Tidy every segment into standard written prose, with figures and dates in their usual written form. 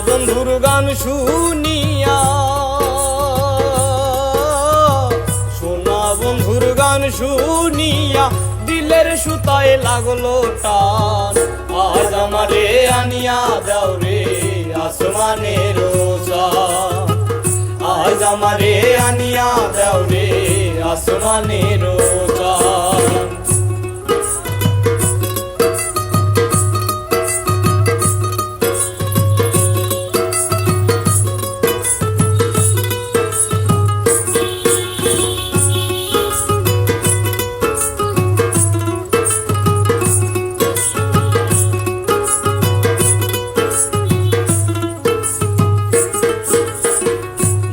বন্ধুর গান শুনিয়া, সোনা বন্ধুর গান শুনিয়া দিলের সুতায় লাগলো টান। আজ আমারে আনিয়া দাও রে আসমানের চাঁদ, আজ আমারে আনিয়া দাও রে আসমানের চাঁদ।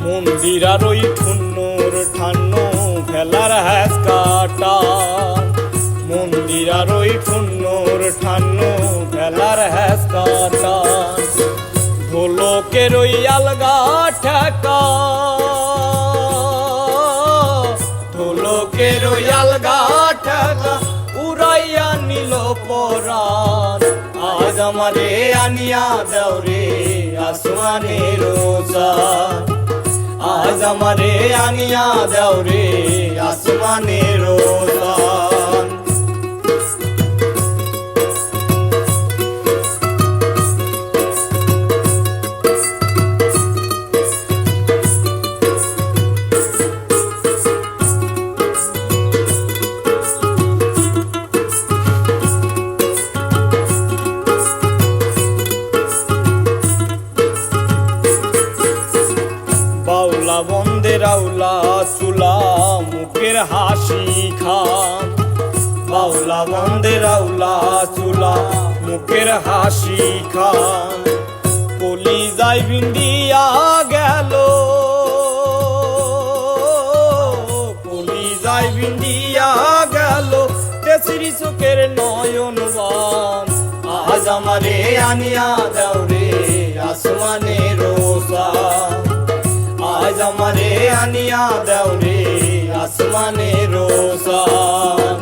মন্দিরার ওই ঠুন্নুর ঠান্নু ভেলার হ্যাস কাটা, মন্দিরার ওই ঠুন্নুর ঠান্নু ভেলার হ্যাস কাটা। ঢোলকের ওই আলগা ঠেকা, ঢোলকের ওই আলগা ঠেকা উড়াইয়া নিল পরাণ। আজ আমারে আনিয়া দাও রে আসমানের চাঁদ, আজ আমারে আনিয়া দাও রে আসমানের চাঁদ। বাউলা বন্দে রাউলা চুলা মুখের হাসি খান, বাউলা বন্দে রাউলা চুলা মুখের হাসি খান। কলি যাই ভিন্ডিয়া গেল, কলি যাই ভিন্ডিয়া গেল তেসরি চোখের নয়ন বান। আজ আমারে আনিয়া দাও রে আসমানের চাঁদ, আজ আমারে আনিয়া দাও রে আসমানের চাঁদ।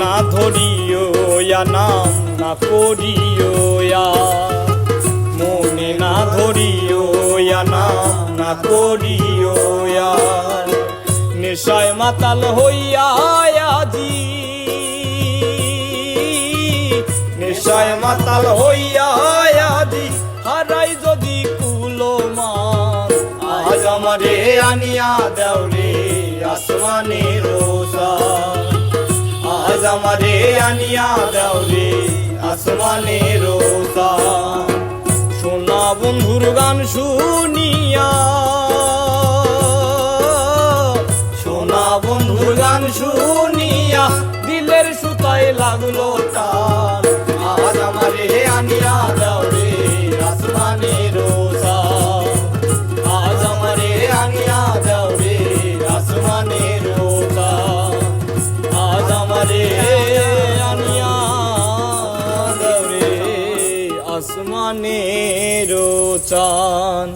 না ধরিও নাম না করিও, মনে না ধরিও নাম না করিও। নেশায় মাতাল হইয়া আজি, নেশায় মাতাল হইয়া আজি হারাই যদি কুলো মান। আজ আমারে আনিয়া দাও রে আসমানের চাঁদ, আজ আমারে আনিয়া দাও রে আসমানের চাঁদ। সোনা বন্ধুর গান শুনিয়া, সোনা বন্ধুর গান শুনিয়া দিলের সুতায় লাগলো টান। আজ আমারে আনিয়া দাও রে আসমানের চাঁদ, আজ আমারে আনিয়া দাও রে আসমানের চাঁদ, আজ আমারে আনিয়া দাও রে আসমানের চাঁদ।